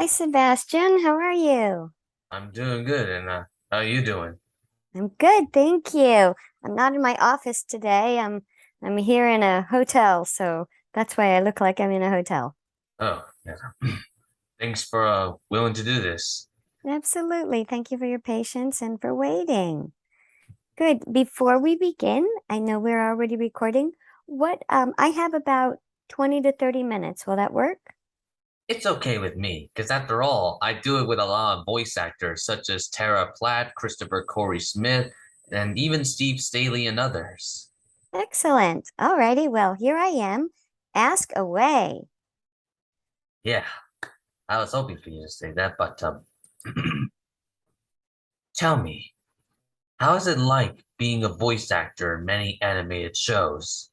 Sebastian. How are you? I'm doing good, and how you doing? I'm good, thank you. I'm not in my office today. I'm here in a hotel, so that's why I look like I'm in a hotel. Oh, yeah. Thanks for willing to do this. Absolutely. Thank you for your patience and for waiting. Good. Before we begin, I know we're already recording. What I have about 20 to 30 minutes. Will that work? It's okay with me, because after all, I do it with a lot of voice actors such as Tara Platt, Christopher Corey Smith, and even Steve Staley and others. Excellent. Alrighty. Well, here I am. Ask away. Yeah, I was hoping for you to say that, but tell me, how is it like being a voice actor in many animated shows?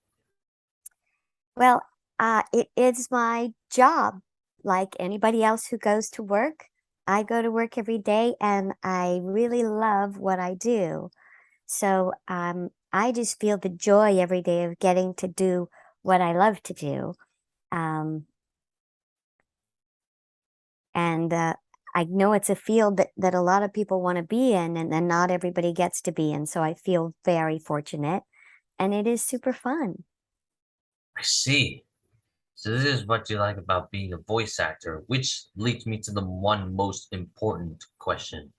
Well, it is my job, like anybody else who goes to work. I go to work every day and I really love what I do. So I just feel the joy every day of getting to do what I love to do. Um, and I know it's a field that a lot of people want to be in, and not everybody gets to be in. So I feel very fortunate, and it is super fun. I see. So this is what you like about being a voice actor, which leads me to the one most important question.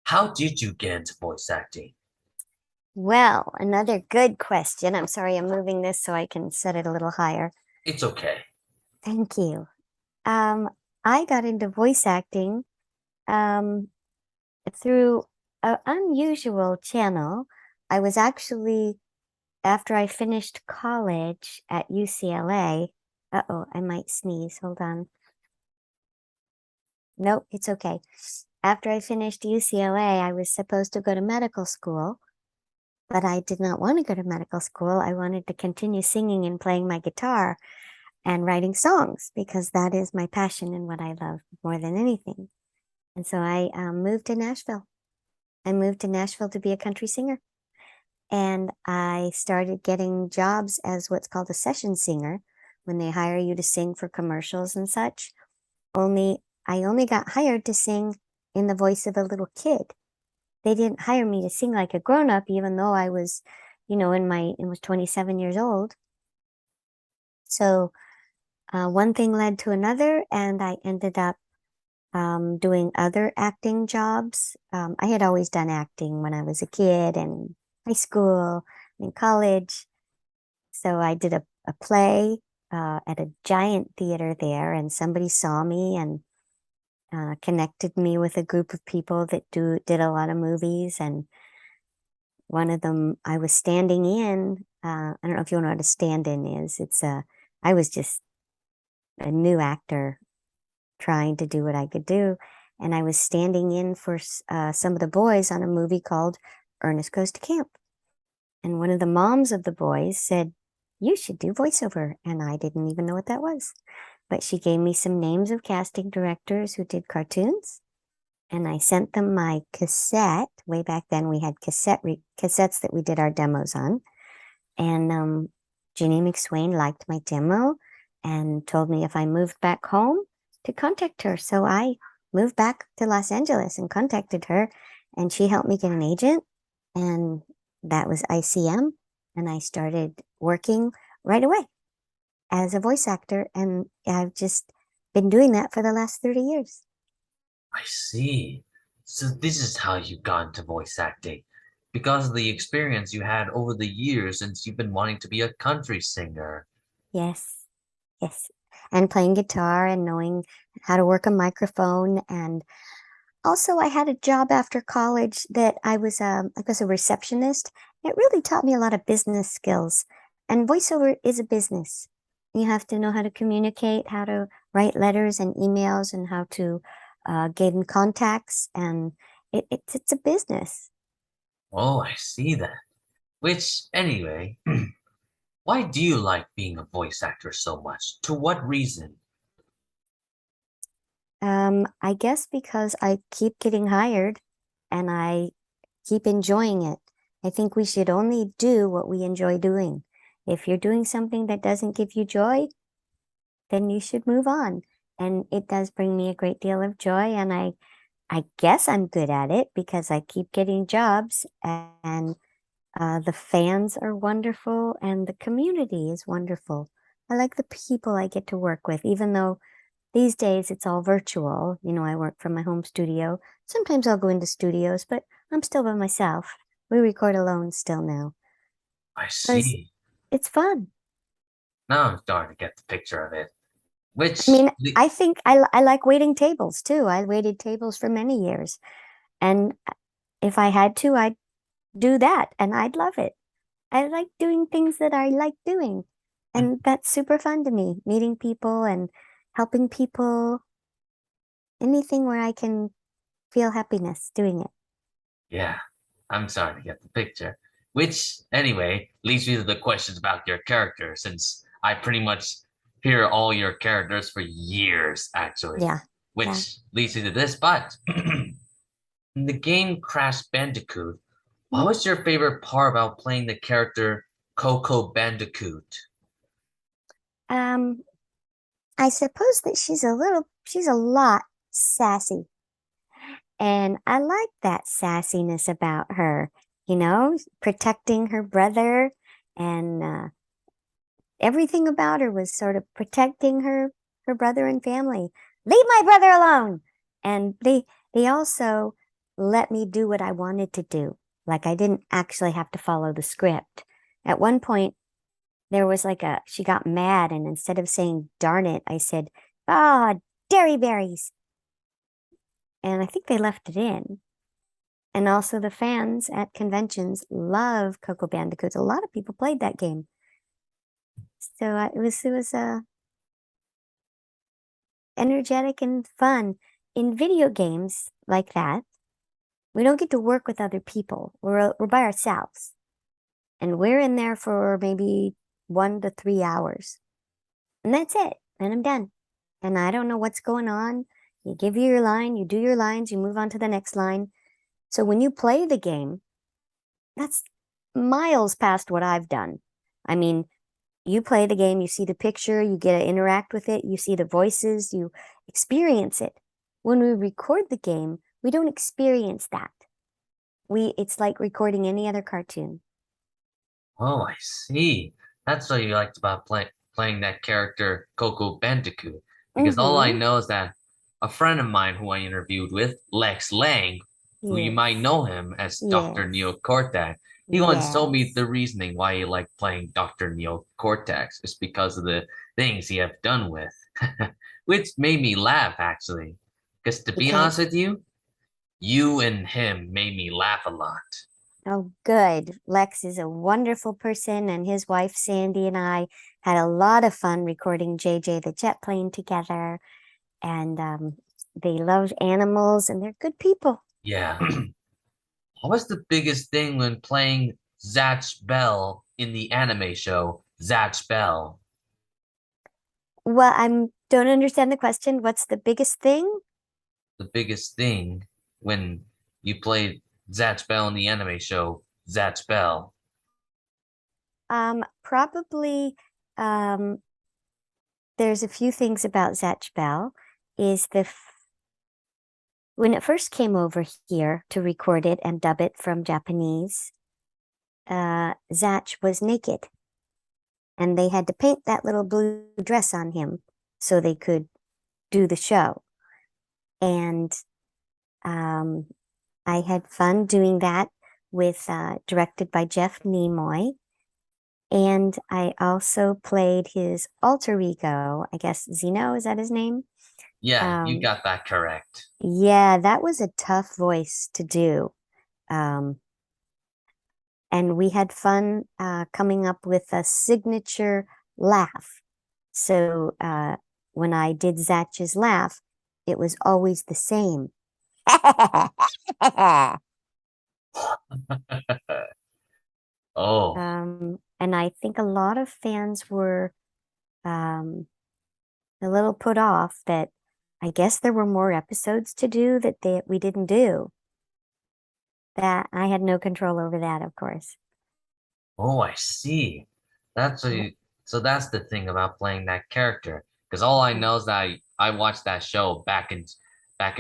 How did you get into voice acting? Well, another good question. I'm sorry, I'm moving this so I can set it a little higher. It's okay. Thank you. Um, I got into voice acting um, through an unusual channel. I was actually, after I finished college at UCLA, uh-oh, I might sneeze. Hold on. Nope, it's okay. After I finished UCLA, I was supposed to go to medical school, but I did not want to go to medical school. I wanted to continue singing and playing my guitar and writing songs because that is my passion and what I love more than anything. And so I moved to Nashville. I moved to Nashville to be a country singer. And I started getting jobs as what's called a session singer when they hire you to sing for commercials and such. Only I only got hired to sing in the voice of a little kid. They didn't hire me to sing like a grown up, even though I was, I was 27 years old. So one thing led to another, and I ended up doing other acting jobs. I had always done acting when I was a kid and in high school, in college. So I did a play at a giant theater there, and somebody saw me and connected me with a group of people that did a lot of movies. And one of them, I was standing in. I don't know if you know what a stand-in is. I was just a new actor trying to do what I could do. And I was standing in for some of the boys on a movie called Ernest Goes to Camp. And one of the moms of the boys said, "You should do voiceover." And I didn't even know what that was. But she gave me some names of casting directors who did cartoons. And I sent them my cassette. Way back then, we had cassettes that we did our demos on. And Jeannie McSwain liked my demo and told me if I moved back home to contact her. So I moved back to Los Angeles and contacted her, and she helped me get an agent. And that was ICM. And I started working right away as a voice actor. And I've just been doing that for the last 30 years. I see. So this is how you got into voice acting, because of the experience you had over the years since you've been wanting to be a country singer. Yes, yes. And playing guitar and knowing how to work a microphone. And also, I had a job after college that I was a receptionist. It really taught me a lot of business skills. And voiceover is a business. You have to know how to communicate, how to write letters and emails, and how to gain contacts. And it's a business. Oh, I see that. Which, anyway, why do you like being a voice actor so much? To what reason? I guess because I keep getting hired and I keep enjoying it. I think we should only do what we enjoy doing. If you're doing something that doesn't give you joy, then you should move on. and it does bring me a great deal of joy. And I guess I'm good at it because I keep getting jobs, and the fans are wonderful, and the community is wonderful. I like the people I get to work with, even though these days it's all virtual. You know, I work from my home studio. Sometimes I'll go into studios, but I'm still by myself. We record alone still now. I Because see. it's fun. Now I'm starting to get the picture of it. I Which mean, I think I like waiting tables too. I waited tables for many years. And if I had to, I'd do that and I'd love it. I like doing things that I like doing. And that's super fun to me, meeting people and helping people, anything where I can feel happiness doing it. Yeah, I'm starting to get the picture. Which, anyway, leads me to the questions about your character, since I pretty much hear all your characters for years, actually. Yeah. Yeah. Which leads me to this, but in the game Crash Bandicoot, what Mhm. was your favorite part about playing the character Coco Bandicoot? Um, I suppose that she's a lot sassy. And I like that sassiness about her, you know, protecting her brother, and everything about her was sort of protecting her brother and family. Leave my brother alone. And they also let me do what I wanted to do. Like I didn't actually have to follow the script. At one point, there was like she got mad, and instead of saying darn it, I said, ah, Derryberries. And I think they left it in. And also the fans at conventions love Coco Bandicoot. A lot of people played that game. So it was energetic and fun. In video games like that, we don't get to work with other people. We're by ourselves. And we're in there for maybe 1 to 3 hours. And that's it. And I'm done. And I don't know what's going on. You give you your line, you do your lines, you move on to the next line. So when you play the game, that's miles past what I've done. I mean, you play the game, you see the picture, you get to interact with it, you see the voices, you experience it. When we record the game, we don't experience that. It's like recording any other cartoon. Oh, I see. That's what you liked about playing that character, Coco Bandicoot. Because all I Mm-hmm. know is that a friend of mine who I interviewed with, Lex Lang, who you might Yes. know him as Dr. Yes. Neil Cortez, he once told me Yes. the reasoning why he liked playing Dr. Neil Cortex is because of the things he have done with. Which made me laugh, actually. Because to be honest Because with you, you and him made me laugh a lot. oh, good. Lex is a wonderful person, and his wife Sandy and I had a lot of fun recording JJ the jet plane together. And they love animals, and they're good people. Yeah. What was the biggest thing when playing Zatch Bell in the anime show Zatch Bell? Well, I don't understand the question. What's the biggest thing? The biggest thing when you played Zatch Bell in the anime show Zatch Bell. Probably, um, there's a few things about Zatch Bell. Is when it first came over here to record it and dub it from Japanese, Zatch was naked, and they had to paint that little blue dress on him so they could do the show. And um, I had fun doing that with directed by Jeff Nimoy. And I also played his alter ego, I guess Zeno, is that his name? Yeah, you Um, got that correct. yeah, that was a tough voice to do. Um, and we had fun coming up with a signature laugh. So when I did Zatch's laugh, it was always the same. Oh, And I think a lot of fans were um, a little put off that I guess there were more episodes to do that we didn't do. That I had no control over that, of course. oh, I see. That's what Yep. you, so that's the thing about playing that character. Because all I Yeah. know is that I watched that show back in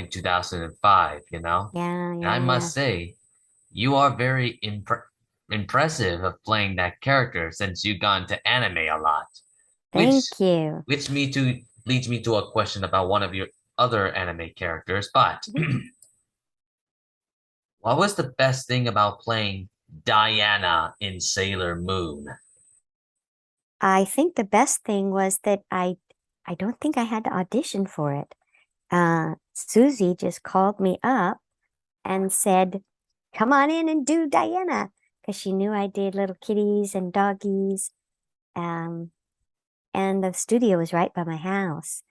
2005, you know? Yeah, And I yeah, yeah. must say, you are very impressive of playing that character since you've gone to anime a lot. Which Thank you. which me to leads me to a question about one of your other anime characters, but Mhm. what was the best thing about playing Diana in Sailor Moon? I think the best thing was that I don't think I had to audition for it. Susie just called me up and said, "Come on in and do Diana," because she knew I did little kitties and doggies. Um, and the studio was right by my house.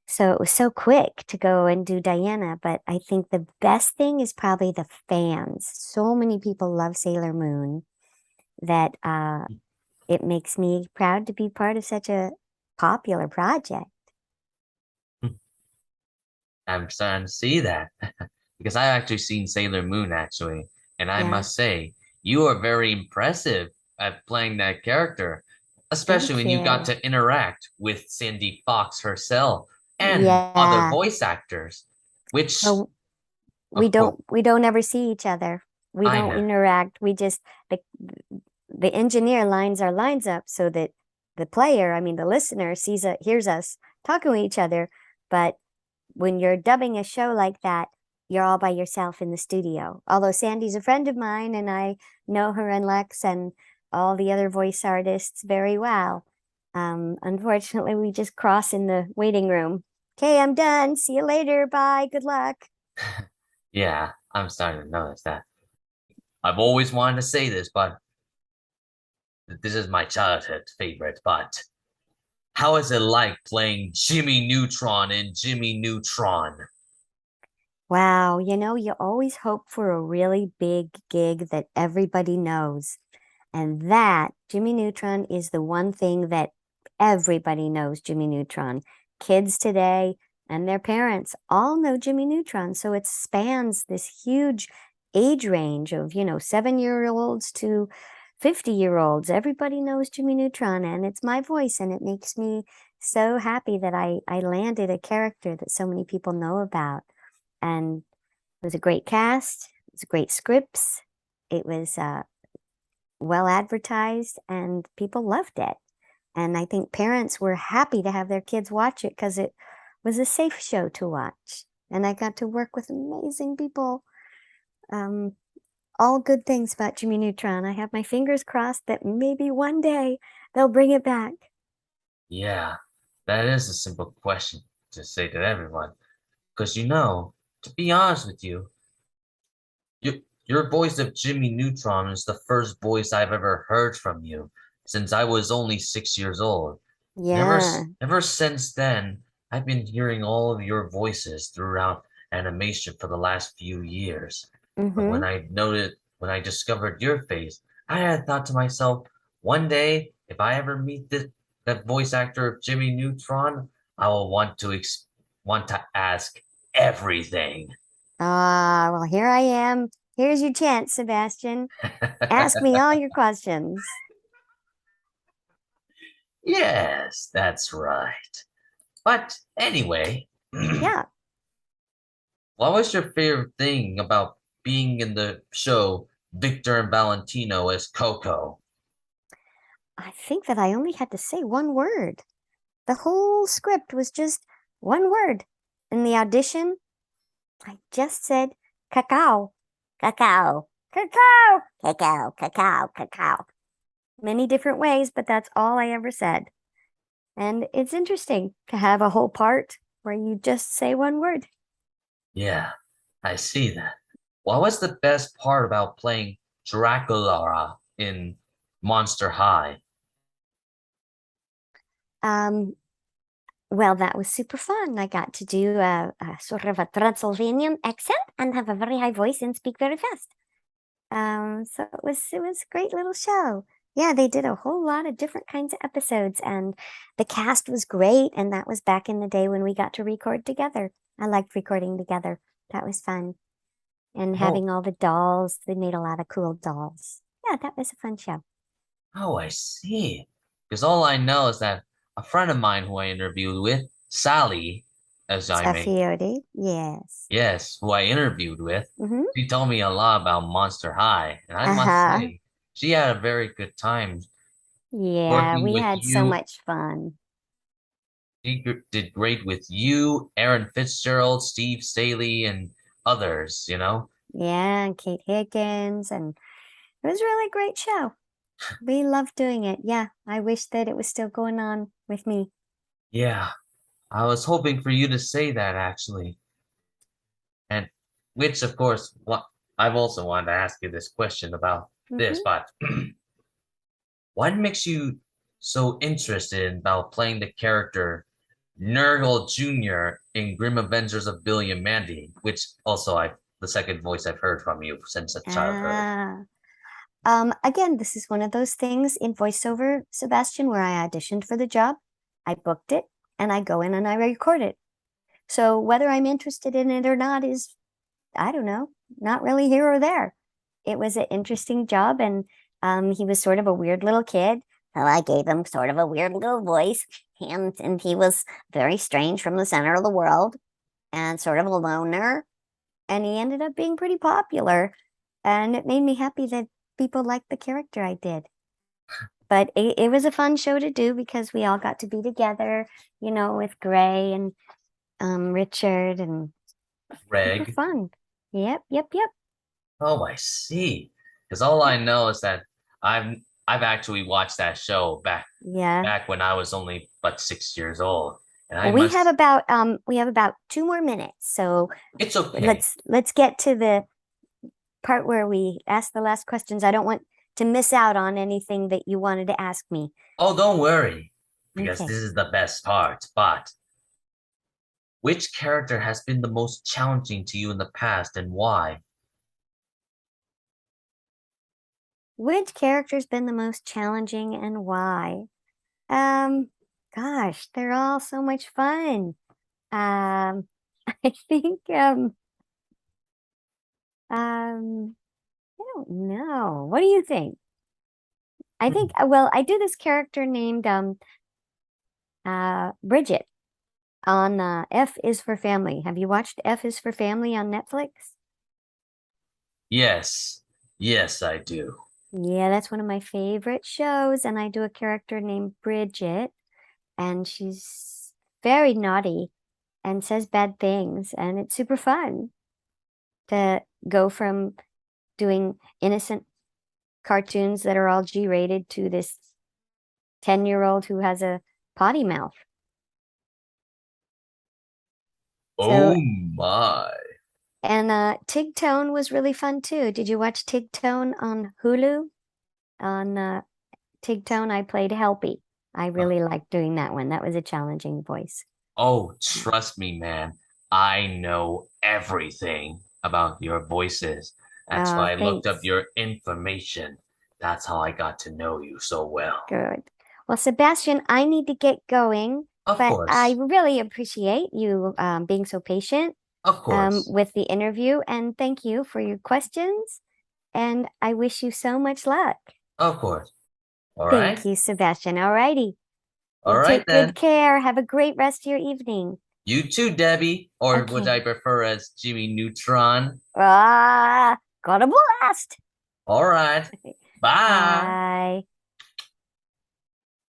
So it was so quick to go and do Diana. But I think the best thing is probably the fans. So many people love Sailor Moon that it makes me proud to be part of such a popular project. I'm starting to see that because I've actually seen Sailor Moon actually, and I Yeah, must say you are very impressive at playing that character, especially thank when you got you. to interact with Cindy Fox herself and other Yeah. voice actors, which Well, we of course don't ever see each other. We I don't know. interact. We just the engineer lines our lines up so that the player, I mean the listener hears us talking to each other. But when you're dubbing a show like that, you're all by yourself in the studio. Although Sandy's a friend of mine and I know her and Lex and all the other voice artists very well. Unfortunately, we just cross in the waiting room. Okay, I'm done. See you later. Bye. Good luck. Yeah, I'm starting to notice that. I've always wanted to say this, but this is my childhood favorite. But how is it like playing Jimmy Neutron in Jimmy Neutron? Wow, you always hope for a really big gig that everybody knows. And that, Jimmy Neutron, is the one thing that everybody knows Jimmy Neutron. Kids today and their parents all know Jimmy Neutron. So it spans this huge age range of, 7-year-olds to 50-year-olds. Everybody knows Jimmy Neutron, and it's my voice, and it makes me so happy that I landed a character that so many people know about. And it was a great cast, it was great scripts, it was well advertised, and people loved it. And I think parents were happy to have their kids watch it because it was a safe show to watch. And I got to work with amazing people. Um, all good things about Jimmy Neutron. I have my fingers crossed that maybe one day they'll bring it back. Yeah, that is a simple question to say to everyone. Because to be honest with you, your, your voice of Jimmy Neutron is the first voice I've ever heard from you since I was only 6 years old. Yeah. Ever since then, I've been hearing all of your voices throughout animation for the last few years. But Mm-hmm. when I discovered your face, I had thought to myself, one day, if I ever meet that voice actor of Jimmy Neutron, I will want to ask everything. Ah, well, here I am. Here's your chance, Sebastian. Ask me all your questions. Yes, that's right. But anyway, Yeah, what was your favorite thing about being in the show Victor and Valentino as Coco? I think that I only had to say one word. The whole script was just one word. In the audition, I just said cacao, cacao, cacao, cacao, cacao, cacao. Many different ways, but that's all I ever said. And it's interesting to have a whole part where you just say one word. Yeah, I see that. What was the best part about playing Dracula in Monster High? Um, well, that was super fun. I got to do a sort of a Transylvanian accent and have a very high voice and speak very fast. So it was a great little show. Yeah, they did a whole lot of different kinds of episodes, and the cast was great. And that was back in the day when we got to record together. I liked recording together. That was fun. And Oh, having all the dolls, they made a lot of cool dolls. Yeah, that was a fun show. oh, I see. Because all I know is that a friend of mine who I interviewed with Sally, as I may, Saffioti, yes. yes, who I interviewed with, Mm-hmm. she told me a lot about Monster High, and I must Uh-huh. say, she had a very good time Yeah, working we with had so you. much fun. Did great with you, Aaron Fitzgerald, Steve Staley, and others, you know? Yeah, and Kate Higgins, and it was a really great show. We loved doing it. Yeah, I wish that it was still going on with me. Yeah, I was hoping for you to say that actually. And which, of course, what I've also wanted to ask you this question about this, Mm-hmm. but what makes you so interested about playing the character Nurgle Jr. in Grim Adventures of Billy and Mandy, which also I the second voice I've heard from you since childhood. Ah. Again, this is one of those things in voiceover, Sebastian, where I auditioned for the job, I booked it, and I go in and I record it. So whether I'm interested in it or not is, I don't know, not really here or there. It was an interesting job, and he was sort of a weird little kid. So I gave him sort of a weird little voice, and he was very strange from the center of the world and sort of a loner. And he ended up being pretty popular. And it made me happy that people liked the character I did. But it was a fun show to do because we all got to be together, with Gray and Richard, and super Reg. fun. Yep, yep, yep. Oh, I see. Because all I know is that I've I've actually watched that show Yeah. back when I was only but 6 years old. And I Well, we have must about 2 more minutes. So it's okay. let's get to the part where we ask the last questions. I don't want to miss out on anything that you wanted to ask me. Oh, don't worry, because Okay. this is the best part. But which character has been the most challenging to you in the past and why? Which character's been the most challenging and why? Um, Gosh, they're all so much fun. I think I don't know. What do you think? I Hmm. think well, I do this character named Bridget on F is for Family. Have you watched F is for Family on Netflix? Yes, yes, I do. Yeah, that's one of my favorite shows, and I do a character named Bridget, and she's very naughty and says bad things, and it's super fun to go from doing innocent cartoons that are all G-rated to this 10-year-old who has a potty mouth. So, Oh my. and Tigtone was really fun too. Did you watch Tigtone on Hulu? On Tigtone, I played Helpy. I really liked doing that one. That was a challenging voice. Oh, trust me, man. I know everything about your voices. That's Oh, why I looked up thanks. your information. That's how I got to know you so well. Good. Well, Sebastian, I need to get going, Of but I course. really appreciate you being so patient Of course. with the interview, and thank you for your questions. And I wish you so much luck. Of course. All Thank right. you, Sebastian. All righty. All You right take good then. care. Have a great rest of your evening. You too, Debbie, or which Okay. I prefer as Jimmy Neutron. Ah, got a blast. All right. Bye. Bye.